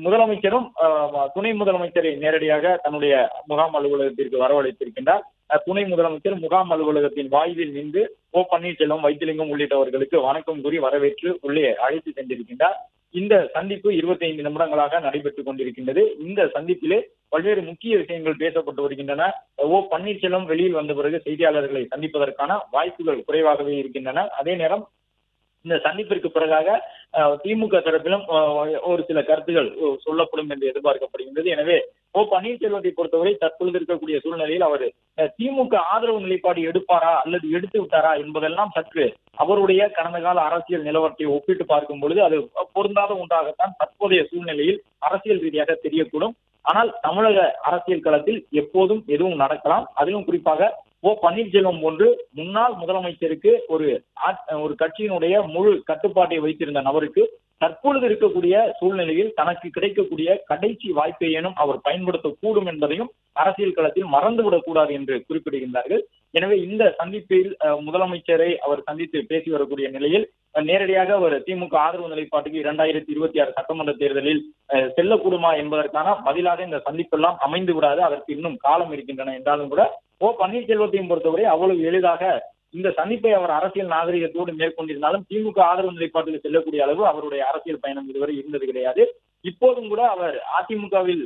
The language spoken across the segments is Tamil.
முதலமைச்சரும் துணை முதலமைச்சரை நேரடியாக தன்னுடைய முகாம் அலுவலகத்திற்கு வரவழைத்திருக்கின்றார். துணை முதலமைச்சர் முகாம் அலுவலகத்தின் வாயிலில் நின்று பன்னீர்செல்வம், வைத்திலிங்கம் உள்ளிட்டவர்களுக்கு வணக்கம் கூறி வரவேற்று உள்ளே அழைத்து சென்றிருக்கின்றார். இந்த சந்திப்பு 25 நிமிடங்களாக நடைபெற்றுக் கொண்டிருக்கின்றது. இந்த சந்திப்பிலே பல்வேறு முக்கிய விஷயங்கள் பேசப்பட்டு வருகின்றன. பன்னீர்செல்வம் வெளியில் வந்த பிறகு செய்தியாளர்களை சந்திப்பதற்கான வாய்ப்புகள் குறைவாகவே இருக்கின்றன. அதே நேரம் இந்த சந்திப்பிற்கு பிறகாக திமுக தரப்பிலும் ஒரு சில கருத்துகள் சொல்லப்படும் என்று எதிர்பார்க்கப்படுகின்றது. எனவே பன்னீர்செல்வத்தை பொறுத்தவரை தற்பொழுது இருக்கக்கூடிய சூழ்நிலையில் அவர் திமுக ஆதரவு நிலைப்பாடு எடுப்பாரா அல்லது எடுத்து விட்டாரா என்பதெல்லாம் சற்று அவருடைய கடந்த கால அரசியல் நிலவரத்தை ஒப்பிட்டு பார்க்கும் பொழுது அது பொருந்தாத ஒன்றாகத்தான் தற்போதைய சூழ்நிலையில் அரசியல் ரீதியாக தெரியக்கூடும். ஆனால் தமிழக அரசியல் களத்தில் எப்போதும் எதுவும் நடக்கலாம். அதிலும் குறிப்பாக பன்னீர்செல்வம் போன்று முன்னாள் முதலமைச்சருக்கு ஒரு கட்சியினுடைய முழு கட்டுப்பாட்டை வைத்திருந்த நபருக்கு தற்பொழுது இருக்கக்கூடிய சூழ்நிலையில் தனக்கு கிடைக்கக்கூடிய கடைசி வாய்ப்பையேனும் அவர் பயன்படுத்தக்கூடும் என்பதையும் அரசியல் களத்தில் மறந்துவிடக் கூடாது என்று குறிப்பிடுகின்றார்கள். எனவே இந்த சந்திப்பில் முதலமைச்சரை அவர் சந்தித்து பேசி வரக்கூடிய நிலையில் நேரடியாக அவர் திமுக ஆதரவு நிலைப்பாட்டுக்கு 2026 சட்டமன்ற தேர்தலில் செல்லக்கூடுமா என்பதற்கான பதிலாக இந்த சந்திப்பெல்லாம் அமைந்து விடாது. அதற்கு இன்னும் காலம் இருக்கின்றன என்றாலும் கூட பன்னீர்செல்வத்தையும் பொறுத்தவரை அவ்வளவு எளிதாக இந்த சந்திப்பை அவர் அரசியல் நாகரிகத்தோடு மேற்கொண்டிருந்தாலும் திமுக ஆதரவு நிலைப்பாட்டுக்கு செல்லக்கூடிய அளவு அவருடைய அரசியல் பயணம் இதுவரை இருந்தது கிடையாது. இப்போதும் கூட அவர் அதிமுகவில்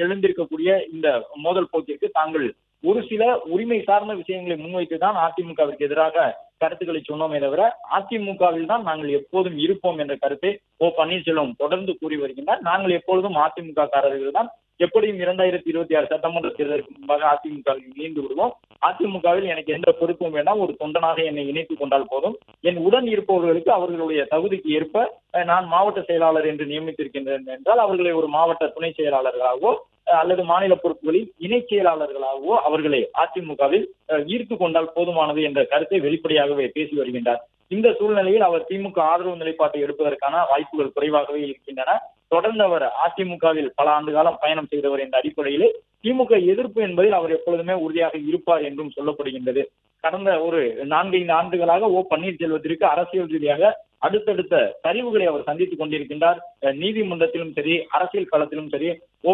எழுந்திருக்கக்கூடிய இந்த மோதல் போக்கிற்கு தாங்கள் ஒரு சில உரிமை சார்ந்த விஷயங்களை முன்வைத்துதான் அதிமுகவிற்கு எதிராக கருத்துக்களை சொன்னோமே தவிர அதிமுகவில் தான் நாங்கள் எப்போதும் இருப்போம் என்ற கருத்தை பன்னீர்செல்வம் தொடர்ந்து கூறி வருகின்றார். நாங்கள் எப்பொழுதும் அதிமுக காரர்கள் தான், எப்படியும் 2026 சட்டமன்ற தேர்தலுக்கு முன்பாக அதிமுகவில் இணைந்து விடுவோம். அதிமுகவில் எனக்கு எந்த பொறுப்பும் வேண்டாம், ஒரு தொண்டனாக என்னை இணைத்துக் கொண்டால் போதும். என் உடன் இருப்பவர்களுக்கு அவர்களுடைய தகுதிக்கு ஏற்ப நான் மாவட்ட செயலாளர் என்று நியமித்திருக்கின்றேன் என்றால் அவர்களை ஒரு மாவட்ட துணை செயலாளர்களாகவோ அல்லது மாநில பொறுப்புகளில் இணை செயலாளர்களாகவோ அவர்களை அதிமுகவில் ஈர்த்து கொண்டால் போதுமானது என்ற கருத்தை வெளிப்படையாகவே பேசி வருகின்றார். இந்த சூழ்நிலையில் அவர் திமுக ஆதரவு நிலைப்பாட்டை எடுப்பதற்கான வாய்ப்புகள் குறைவாகவே இருக்கின்றன. தொடர்ந்து அவர் அதிமுகவில் பல ஆண்டு காலம் பயணம் செய்தவர் என்ற அடிப்படையிலே திமுக எதிர்ப்பு என்பதில் அவர் எப்பொழுதுமே உறுதியாக இருப்பார் என்றும் சொல்லப்படுகின்றது. கடந்த ஒரு 4-5 ஆண்டுகளாக பன்னீர்செல்வத்திற்கு அரசியல் ரீதியாக அடுத்தடுத்த சரிவுகளை அவர் சந்தித்துக் கொண்டிருக்கின்றார். நீதிமன்றத்திலும் சரி, அரசியல் களத்திலும் சரி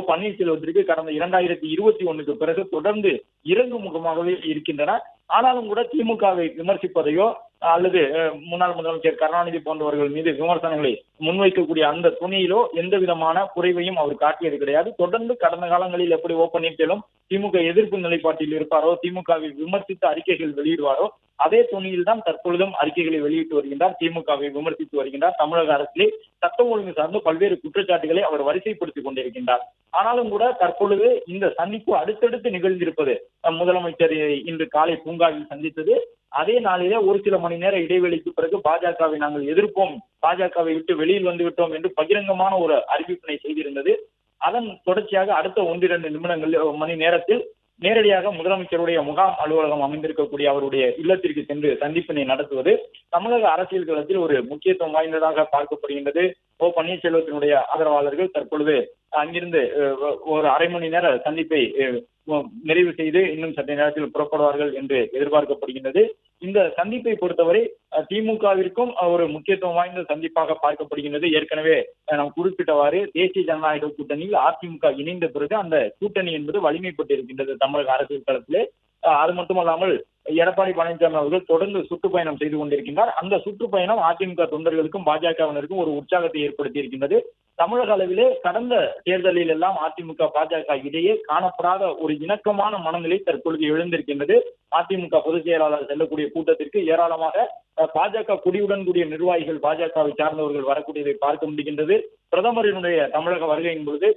பன்னீர்செல்வத்திற்கு கடந்த 2021க்கு பிறகு தொடர்ந்து இறங்கு முகமாகவே இருக்கின்றன. ஆனாலும் கூட திமுகவை விமர்சிப்பதையோ அல்லது முன்னாள் முதலமைச்சர் கருணாநிதி போன்றவர்கள் மீது விமர்சனங்களை முன்வைக்கக்கூடிய அந்த துணியிலோ எந்த விதமான குறைவையும் அவர் காட்டியது கிடையாது. தொடர்ந்து கடந்த காலங்களில் எப்படி பன்னீர்செல்வம் திமுக எதிர்ப்பு நிலைப்பாட்டில் இருப்பாரோ, திமுகவை விமர்சித்த அறிக்கைகள் வெளியிடுவாரோ அதே துணியில் தான் தற்பொழுதும் அறிக்கைகளை வெளியிட்டு வருகின்றார். திமுகவை விமர்சித்து வருகின்றார். தமிழக அரசிலே சட்டம் ஒழுங்கு சார்ந்து பல்வேறு குற்றச்சாட்டுகளை அவர் வரிசைப்படுத்திக் கொண்டிருக்கின்றார். ஆனாலும் கூட தற்பொழுது இந்த சந்திப்பு அடுத்தடுத்து நிகழ்ந்திருப்பது, முதலமைச்சர் இன்று காலை பூங்காவில் சந்தித்தது, அதே நாளிலே ஒரு சில மணி நேர இடைவெளிக்கு பிறகு பாஜகவை நாங்கள் எதிர்ப்போம், பாஜகவை விட்டு வெளியில் வந்து விட்டோம் என்று பகிரங்கமான ஒரு அறிவிப்பினை செய்திருந்தது. அதன் தொடர்ச்சியாக அடுத்த 1-2 மணி நேரத்தில் நேரடியாக முதலமைச்சருடைய முகாம் அலுவலகம் அமைந்திருக்கக்கூடிய அவருடைய இல்லத்திற்கு சென்று சந்திப்பினை நடத்துவது தமிழக அரசியல் களத்தில் ஒரு முக்கியத்துவம் வாய்ந்ததாக பார்க்கப்படுகின்றது. பன்னீர்செல்வத்தினுடைய ஆதரவாளர்கள் தற்பொழுது அங்கிருந்து ஒரு அரை மணி நேர சந்திப்பை நிறைவு செய்து இன்னும் சற்று நேரத்தில் புறப்படுவார்கள் என்று எதிர்பார்க்கப்படுகின்றது. இந்த சந்திப்பை பொறுத்தவரை திமுகவிற்கும் ஒரு முக்கியத்துவம் வாய்ந்த சந்திப்பாக பார்க்கப்படுகின்றது. ஏற்கனவே நாம் குறிப்பிட்டவாறு தேசிய ஜனநாயக கூட்டணியில் அதிமுக இணைந்த பிறகு அந்த கூட்டணி என்பது வலிமைப்பட்டிருக்கின்றது தமிழக அரசியல் களத்திலே. அது மட்டுமல்லாமல் எடப்பாடி பழனிசாமி அவர்கள் தொடர்ந்து சுற்றுப்பயணம் செய்து கொண்டிருக்கின்றார். அந்த சுற்றுப்பயணம் அதிமுக தொண்டர்களுக்கும் பாஜகவினருக்கும் ஒரு உற்சாகத்தை ஏற்படுத்தி இருக்கின்றது. தமிழக அளவிலே கடந்த தேர்தலில் எல்லாம் அதிமுக பாஜக இடையே காணப்படாத ஒரு இணக்கமான மனநிலை தற்பொழுது எழுந்திருக்கின்றது. அதிமுக பொதுச் செயலாளர் செல்லக்கூடிய கூட்டத்திற்கு ஏராளமாக பாஜக கொடியுடன் கூடிய நிர்வாகிகள், பாஜகவை சார்ந்தவர்கள் வரக்கூடியதை பார்க்க முடிகின்றது. பிரதமரினுடைய தமிழக வருகையின் பொழுது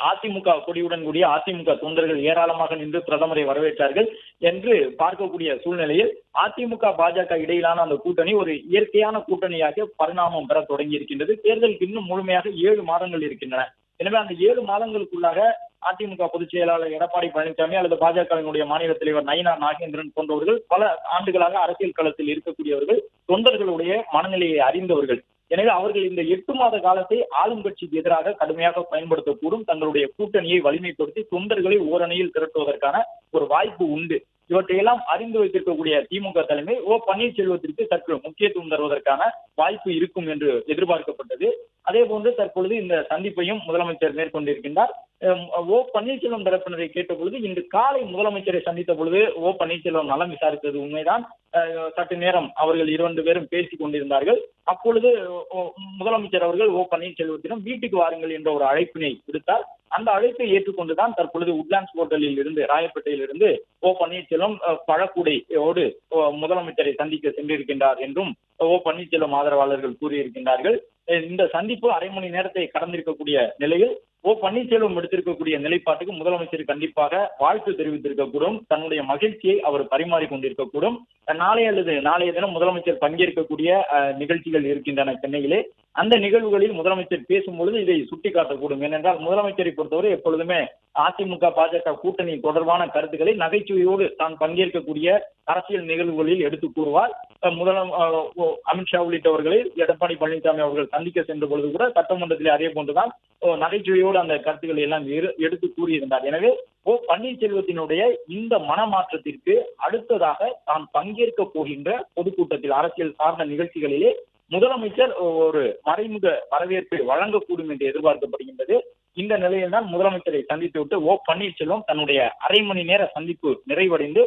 அதிமுக கொடியுடன் கூடிய அதிமுக தொண்டர்கள் ஏராளமாக நின்று பிரதமரை வரவேற்றார்கள் என்று பார்க்கக்கூடிய சூழ்நிலையில் அதிமுக பாஜக இடையிலான அந்த கூட்டணி ஒரு இயற்கையான கூட்டணியாக பரிணாமம் பெற தொடங்கி இருக்கின்றது. தேர்தலுக்கு இன்னும் முழுமையாக 7 மாதங்கள் இருக்கின்றன. எனவே அந்த 7 மாதங்களுக்குள்ளாக அதிமுக பொதுச் செயலாளர் எடப்பாடி பழனிசாமி அல்லது பாஜகவினுடைய மாநில தலைவர் நயினார் நாகேந்திரன் போன்றவர்கள் பல ஆண்டுகளாக அரசியல் களத்தில் இருக்கக்கூடியவர்கள், தொண்டர்களுடைய மனநிலையை அறிந்தவர்கள். எனவே அவர்கள் இந்த 8 மாத காலத்தை ஆளும் கட்சிக்கு எதிராக கடுமையாக பயன்படுத்தக்கூடும். தங்களுடைய கூட்டணியை வலிமைப்படுத்தி தொண்டர்களை ஓரணியில் திரட்டுவதற்கான ஒரு வாய்ப்பு உண்டு. இவற்றையெல்லாம் அறிந்து வைத்திருக்கக்கூடிய திமுக தலைமை ஓ பன்னீர்செல்வத்திற்கு சற்று முக்கியத்துவம் தருவதற்கான வாய்ப்பு இருக்கும் என்று எதிர்பார்க்கப்பட்டது. அதே போன்று தற்பொழுது இந்த சந்திப்பையும் முதலமைச்சர் மேற்கொண்டிருக்கின்றார். ஓ பன்னீர்செல்வம் தரப்பினரை கேட்ட பொழுது இன்று காலை முதலமைச்சரை சந்தித்த பொழுது ஓ பன்னீர்செல்வம் நலம் விசாரித்தது உண்மைதான். சற்று நேரம் அவர்கள் 2 பேரும் பேசிக் கொண்டிருந்தார்கள். அப்பொழுது முதலமைச்சர் அவர்கள் ஓ பன்னீர்செல்வத்திடம் வீட்டுக்கு வாருங்கள் என்ற ஒரு அழைப்பினை விடுத்தார். அந்த அழைப்பை ஏற்றுக்கொண்டுதான் தற்பொழுது உட்லாண்ட்ஸ் ஹோட்டலில் இருந்து ராயப்பேட்டையில் இருந்து ஓ பன்னீர்செல்வம் பழக்குடையோடு முதலமைச்சரை சந்திக்க சென்றிருக்கின்றார் என்றும் ஓ பன்னீர்செல்வம் ஆதரவாளர்கள் கூறியிருக்கின்றார்கள். இந்த சந்திப்பு அரை மணி நேரத்தை கடந்திருக்கக்கூடிய நிலையில் ஓ பன்னீர்செல்வம் எடுத்திருக்கக்கூடிய நிலைப்பாட்டுக்கு முதலமைச்சர் கண்டிப்பாக வாழ்த்து தெரிவித்திருக்கக்கூடும். தன்னுடைய மகிழ்ச்சியை அவர் பரிமாறிக் கொண்டிருக்கக்கூடும். நாளைய தினம் முதலமைச்சர் பங்கேற்கக்கூடிய நிகழ்ச்சிகள் இருக்கின்றன சென்னையிலே. அந்த நிகழ்வுகளில் முதலமைச்சர் பேசும்பொழுது இதை சுட்டிக்காட்டக்கூடும். ஏனென்றால் முதலமைச்சரை பொறுத்தவரை எப்பொழுதுமே அதிமுக பாஜக கூட்டணி தொடர்பான கருத்துக்களை நகைச்சுவையோடு தான் பங்கேற்கக்கூடிய அரசியல் நிகழ்வுகளில் எடுத்து கூறுவார். அமித்ஷா உள்ளிட்டவர்களை எடப்பாடி பழனிசாமி அவர்கள் சந்திக்க சென்ற பொழுது கூட சட்டமன்றத்தில் அதே போன்றுதான் நகைச்சுவையோடு அந்த கருத்துக்களை எல்லாம் எடுத்து கூறியிருந்தார். எனவே ஓ பன்னீர்செல்வத்தினுடைய இந்த மனமாற்றத்திற்கு அடுத்ததாக தான் பங்கேற்க போகின்ற பொதுக்கூட்டத்தில் அரசியல் சார்ந்த நிகழ்ச்சிகளிலே முதலமைச்சர் ஒரு மறைமுக வரவேற்பை வழங்கக்கூடும் என்று எதிர்பார்க்கப்படுகின்றது. இந்த நிலையில் தான் முதலமைச்சரை சந்தித்துவிட்டு ஓ பன்னீர்செல்வம் தன்னுடைய அரை மணி நேர சந்திப்பு நிறைவடைந்து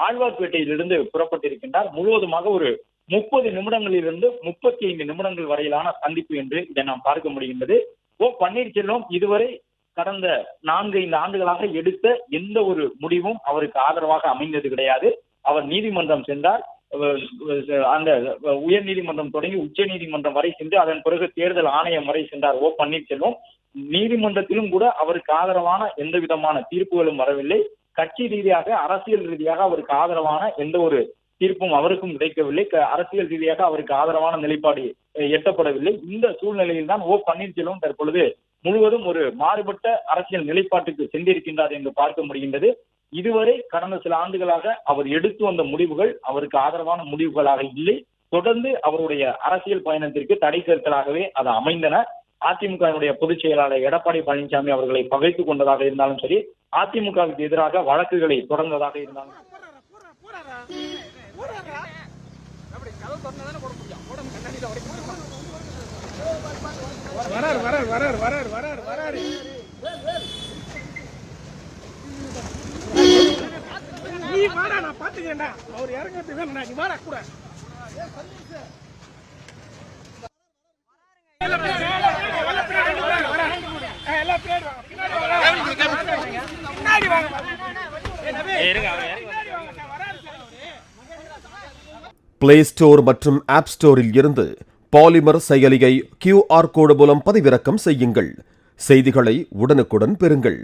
ஆழ்வார்பேட்டையிலிருந்து புறப்பட்டிருக்கின்றார். முழுவதுமாக ஒரு 30 நிமிடங்களிலிருந்து 35 நிமிடங்கள் வரையிலான சந்திப்பு என்று இதை நாம் பார்க்க முடிகின்றது. ஓ பன்னீர்செல்வம் இதுவரை கடந்த 4-5 ஆண்டுகளாக எடுத்த எந்த ஒரு முடிவும் அவருக்கு ஆதரவாக அமைந்தது கிடையாது. அவர் நீதிமன்றம் சென்றார். அந்த உயர் நீதிமன்றம் தொடங்கி உச்ச நீதிமன்றம் வரை சென்று அதன் பிறகு தேர்தல் ஆணையம் வரை சென்றார் ஓ பன்னீர்செல்வம். நீதிமன்றத்திலும் கூட அவருக்கு ஆதரவான எந்த விதமான தீர்ப்புகளும் வரவில்லை. கட்சி ரீதியாக அரசியல் ரீதியாக அவருக்கு ஆதரவான எந்த ஒரு தீர்ப்பும் அவருக்கும் கிடைக்கவில்லை. அரசியல் ரீதியாக அவருக்கு ஆதரவான நிலைப்பாடு எட்டப்படவில்லை. இந்த சூழ்நிலையில் தான் ஓ பன்னீர்செல்வம் தற்பொழுது முழுவதும் ஒரு மாறுபட்ட அரசியல் நிலைப்பாட்டுக்கு சென்றிருக்கின்றார் என்று பார்க்க முடிகின்றது. இதுவரை கடந்த சில ஆண்டுகளாக அவர் எடுத்து வந்த முடிவுகள் அவருக்கு ஆதரவான முடிவுகளாக இல்லை. தொடர்ந்து அவருடைய அரசியல் பயணத்திற்கு தடைக்கற்களாகவே அது அமைந்தன. அதிமுகவினுடைய பொதுச் செயலாளர் எடப்பாடி பழனிசாமி அவர்களை பகைத்துக் கொண்டதாக இருந்தாலும் சரி, அதிமுகவுக்கு எதிராக வழக்குகளை தொடர்ந்ததாக இருந்தாலும் நீ வாடா, நான் பாத்துக்கிறேன்டா. அவர் இறங்கிறது வேணும்டா, நீ வாடா கூட. பிளே ஸ்டோர் மற்றும் ஆப் ஸ்டோரில் இருந்து பாலிமர் செயலியை QR கோடு மூலம் பதிவிறக்கம் செய்யுங்கள். செய்திகளை உடனுக்குடன் பெறுங்கள்.